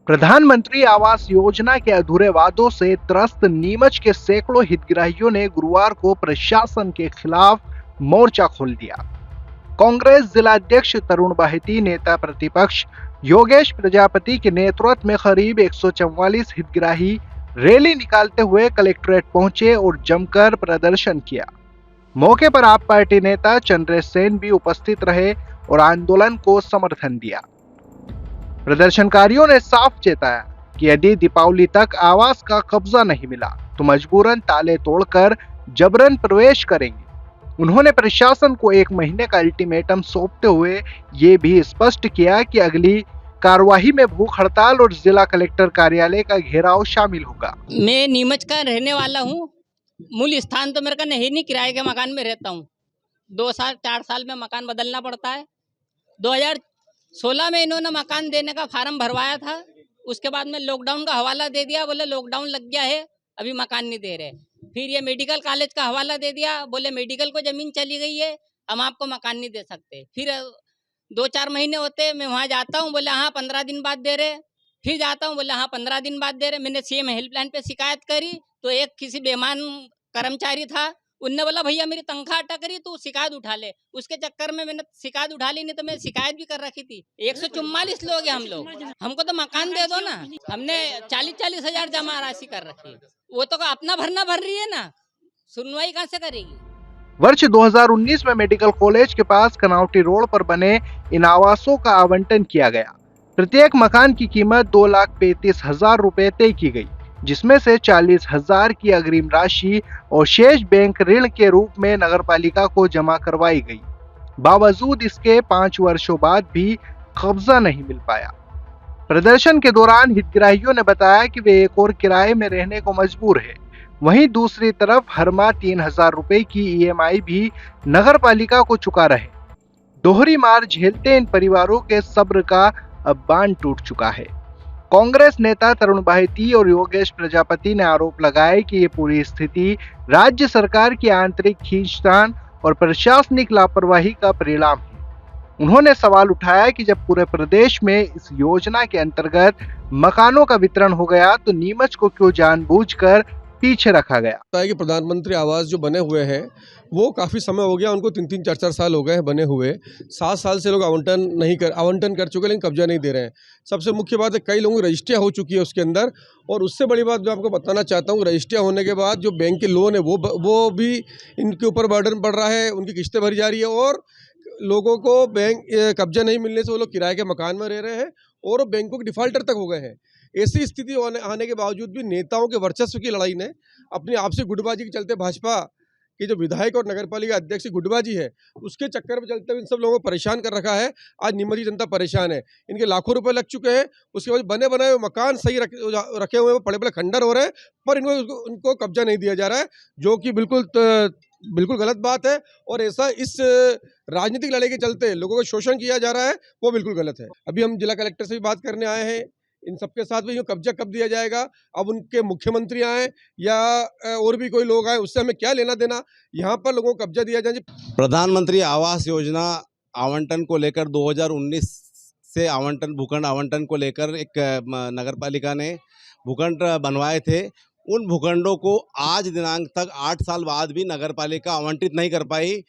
प्रधानमंत्री आवास योजना के अधूरे वादों से त्रस्त नीमच के सैकड़ों हितग्राहियों ने गुरुवार को प्रशासन के खिलाफ मोर्चा खोल दिया। कांग्रेस जिलाध्यक्ष तरुण बाहिती, नेता प्रतिपक्ष योगेश प्रजापति के नेतृत्व में करीब 144 हितग्राही रैली निकालते हुए कलेक्ट्रेट पहुंचे और जमकर प्रदर्शन किया। मौके पर आप पार्टी नेता चंद्रेश सेन भी उपस्थित रहे और आंदोलन को समर्थन दिया। प्रदर्शनकारियों ने साफ चेताया कि यदि दीपावली तक आवास का कब्जा नहीं मिला तो मजबूरन ताले तोड़कर जबरन प्रवेश करेंगे। उन्होंने प्रशासन को 1 महीने का अल्टीमेटम सौंपते हुए ये भी स्पष्ट किया कि अगली कार्यवाही में भूख हड़ताल और जिला कलेक्टर कार्यालय का घेराव शामिल होगा। मैं नीमच का रहने वाला हूँ। मूल स्थान तो मेरे का नहीं, किराए के मकान में रहता हूँ। 2 साल 4 साल में मकान बदलना पड़ता है। 2016 में इन्होंने मकान देने का फार्म भरवाया था। उसके बाद में लॉकडाउन का हवाला दे दिया, बोले लॉकडाउन लग गया है, अभी मकान नहीं दे रहे। फिर ये मेडिकल कॉलेज का हवाला दे दिया, बोले मेडिकल को जमीन चली गई है, हम आपको मकान नहीं दे सकते। फिर 2-4 महीने होते मैं वहाँ जाता हूँ, बोले हाँ 15 दिन बाद दे रहे। फिर जाता हूँ, बोले हाँ 15 दिन बाद दे रहे। मैंने सीएम हेल्पलाइन पे शिकायत करी तो एक किसी बेईमान कर्मचारी था, उनने बोला भैया मेरी तनख्वाह अटक रही तू शिकायत उठा ले। उसके चक्कर में मैंने शिकायत उठा ली, नहीं तो मैं शिकायत भी कर रखी थी। 144 लोग हैं हम लोग, हमको तो मकान दे दो ना। हमने 40-40 हजार जमा राशि कर रखी है, वो तो अपना भरना भर रही है ना, सुनवाई कहाँ से करेगी। वर्ष 2019 में मेडिकल कॉलेज के पास कनावटी रोड पर बने इन आवासों का आवंटन किया गया। प्रत्येक मकान की कीमत 2,35,000 रुपए तय की गई, जिसमें से 40,000 की अग्रिम राशि और शेष बैंक ऋण के रूप में नगरपालिका को जमा करवाई गई। बावजूद इसके 5 वर्षों बाद भी कब्जा नहीं मिल पाया। प्रदर्शन के दौरान हितग्राहियों ने बताया कि वे एक और किराए में रहने को मजबूर है। वहीं दूसरी तरफ हर माह 3,000 रुपए की ईएमआई भी नगर पालिका को चुका रहे। दोहरी मार झेलते इन परिवारों के सब्र का अब बांध टूट चुका है। कांग्रेस नेता तरुण बाहिती और योगेश प्रजापति ने आरोप लगाए कि ये पूरी स्थिति राज्य सरकार की आंतरिक खींचतान और प्रशासनिक लापरवाही का परिणाम है। उन्होंने सवाल उठाया कि जब पूरे प्रदेश में इस योजना के अंतर्गत मकानों का वितरण हो गया तो नीमच को क्यों जानबूझकर पीछे रखा गया। कि प्रधानमंत्री आवास जो बने हुए हैं वो काफ़ी समय हो गया, उनको 3-3, 4-4 साल हो गए हैं बने हुए। 7 साल से लोग आवंटन कर चुके, लेकिन कब्जा नहीं दे रहे हैं। सबसे मुख्य बात है कई लोगों की रजिस्ट्रियाँ हो चुकी है उसके अंदर, और उससे बड़ी बात मैं आपको बताना चाहता हूँ, रजिस्ट्रियाँ होने के बाद जो बैंक के लोन है वो भी इनके ऊपर बर्डन पड़ रहा है, उनकी किस्तें भरी जा रही है, और लोगों को बैंक कब्जा नहीं मिलने से वो लोग किराए के मकान में रह रहे हैं और बैंकों के डिफाल्टर तक हो गए हैं। ऐसी स्थिति आने के बावजूद भी नेताओं के वर्चस्व की लड़ाई ने अपनी आपसी गुटबाजी के चलते भाजपा के जो विधायक और नगरपालिका अध्यक्ष की गुटबाजी है उसके चक्कर में चलते हुए इन सब लोगों को परेशान कर रखा है। आज नीमच की जनता परेशान है, इनके लाखों रुपए लग चुके हैं, उसके बाद बने बनाए हुए मकान सही रखे हुए बड़े बड़े खंडर हो रहे हैं, पर उनको कब्जा नहीं दिया जा रहा है, जो कि बिल्कुल गलत बात है। और ऐसा इस राजनीतिक लड़ाई के चलते लोगों को शोषण किया जा रहा है, वो बिल्कुल गलत है। अभी हम जिला कलेक्टर से भी बात करने आए हैं, इन सबके साथ भी कब्जा कब दिया जाएगा, अब उनके मुख्यमंत्री आए या और भी कोई लोग आए, उससे हमें क्या लेना देना, यहाँ पर लोगों को कब्जा दिया जाए। प्रधानमंत्री आवास योजना आवंटन को लेकर 2019 से भूखंड आवंटन को लेकर एक नगरपालिका ने भूखंड बनवाए थे। उन भूखंडों को आज दिनांक तक 8 साल बाद भी नगरपालिका आवंटित नहीं कर पाई।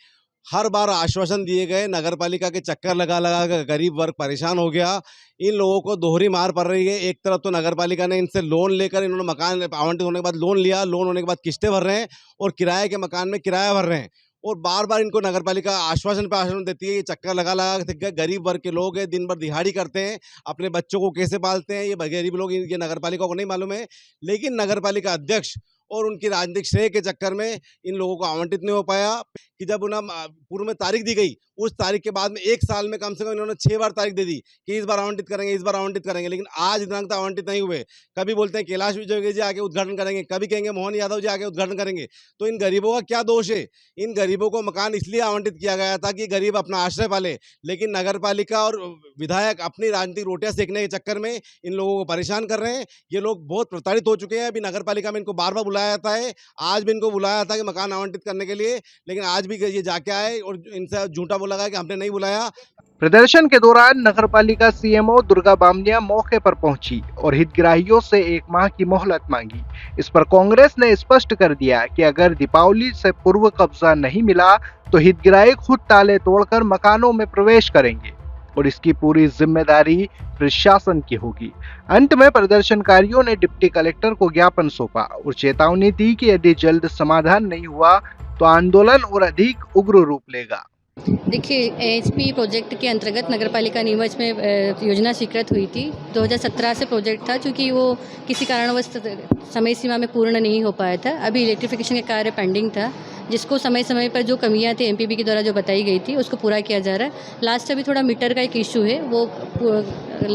हर बार आश्वासन दिए गए, नगरपालिका के चक्कर लगा लगा कर गरीब वर्ग परेशान हो गया। इन लोगों को दोहरी मार पड़ रही है। एक तरफ तो नगरपालिका ने इनसे लोन लेकर, इन्होंने मकान आवंटित होने के बाद लोन लिया, लोन होने के बाद किस्तें भर रहे हैं और किराए के मकान में किराया भर रहे हैं, और बार बार इनको नगरपालिका आश्वासन पे आश्वासन देती है। ये चक्कर लगा लगा के गरीब वर्ग के लोग हैं, दिन भर दिहाड़ी करते हैं, अपने बच्चों को कैसे पालते हैं ये गरीब लोग, ये नगरपालिका को नहीं मालूम है। लेकिन नगरपालिका अध्यक्ष और उनकी राजनीतिक श्रेय के चक्कर में इन लोगों को आवंटित नहीं हो पाया कि जब उन्हें पूर्व में तारीख दी गई, उस तारीख के बाद में 1 साल में कम से कम इन्होंने 6 बार तारीख दे दी कि इस बार आवंटित करेंगे, इस बार आवंटित करेंगे, लेकिन आज दिनांक तक आवंटित नहीं हुए। कभी बोलते हैं कैलाश विजयवर्गीय जी आके उद्घाटन करेंगे, कभी कहेंगे मोहन यादव जी आके उद्घाटन करेंगे। तो इन गरीबों का क्या दोष है? इन गरीबों को मकान इसलिए आवंटित किया गया था कि गरीब अपना आश्रय पाले, लेकिन नगरपालिका और विधायक अपनी राजनीतिक रोटियां सेकने के चक्कर में इन लोगों को परेशान कर रहे हैं। ये लोग बहुत प्रताड़ित हो चुके हैं। अभी नगरपालिका में इनको बार बार बुलाया जाता है, आज भी इनको बुलाया था कि मकान आवंटित करने के लिए, लेकिन आज भी ये जाके आए और इनसे झूठा बोला गया कि हमने नहीं बुलाया। प्रदर्शन के दौरान नगरपालिका सीएमओ दुर्गा बामनिया मौके पर पहुंची और हितग्राहियों से 1 माह की मोहलत मांगी। इस पर कांग्रेस ने स्पष्ट कर दिया कि अगर दीपावली से पूर्व कब्जा नहीं मिला तो हितग्राही खुद ताले तोड़कर मकानों में प्रवेश करेंगे और इसकी पूरी जिम्मेदारी प्रशासन की होगी। अंत में प्रदर्शनकारियों ने डिप्टी कलेक्टर को ज्ञापन सौंपा और चेतावनी दी कि यदि जल्द समाधान नहीं हुआ तो आंदोलन और अधिक उग्र रूप लेगा। देखिए, एएचपी प्रोजेक्ट के अंतर्गत नगरपालिका नीमच में योजना स्वीकृत हुई थी। 2017 से प्रोजेक्ट था, चूँकि वो किसी कारणवश समय सीमा में पूर्ण नहीं हो पाया था। अभी इलेक्ट्रिफिकेशन का कार्य पेंडिंग था, जिसको समय समय पर जो कमियां थी एमपीबी के द्वारा जो बताई गई थी उसको पूरा किया जा रहा है। लास्ट अभी थोड़ा मीटर का एक इशू है, वो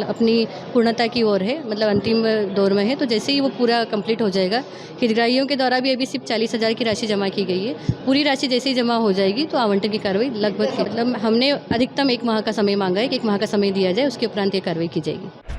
अपनी पूर्णता की ओर है, मतलब अंतिम दौर में है। तो जैसे ही वो पूरा कंप्लीट हो जाएगा, हितग्राहियों के द्वारा भी अभी सिर्फ 40,000 की राशि जमा की गई है। पूरी राशि जैसे ही जमा हो जाएगी तो आवंटन की कार्रवाई लगभग, मतलब हमने अधिकतम 1 माह का समय मांगा है कि 1 माह का समय दिया जाए, उसके उपरांत ये कार्रवाई की जाएगी।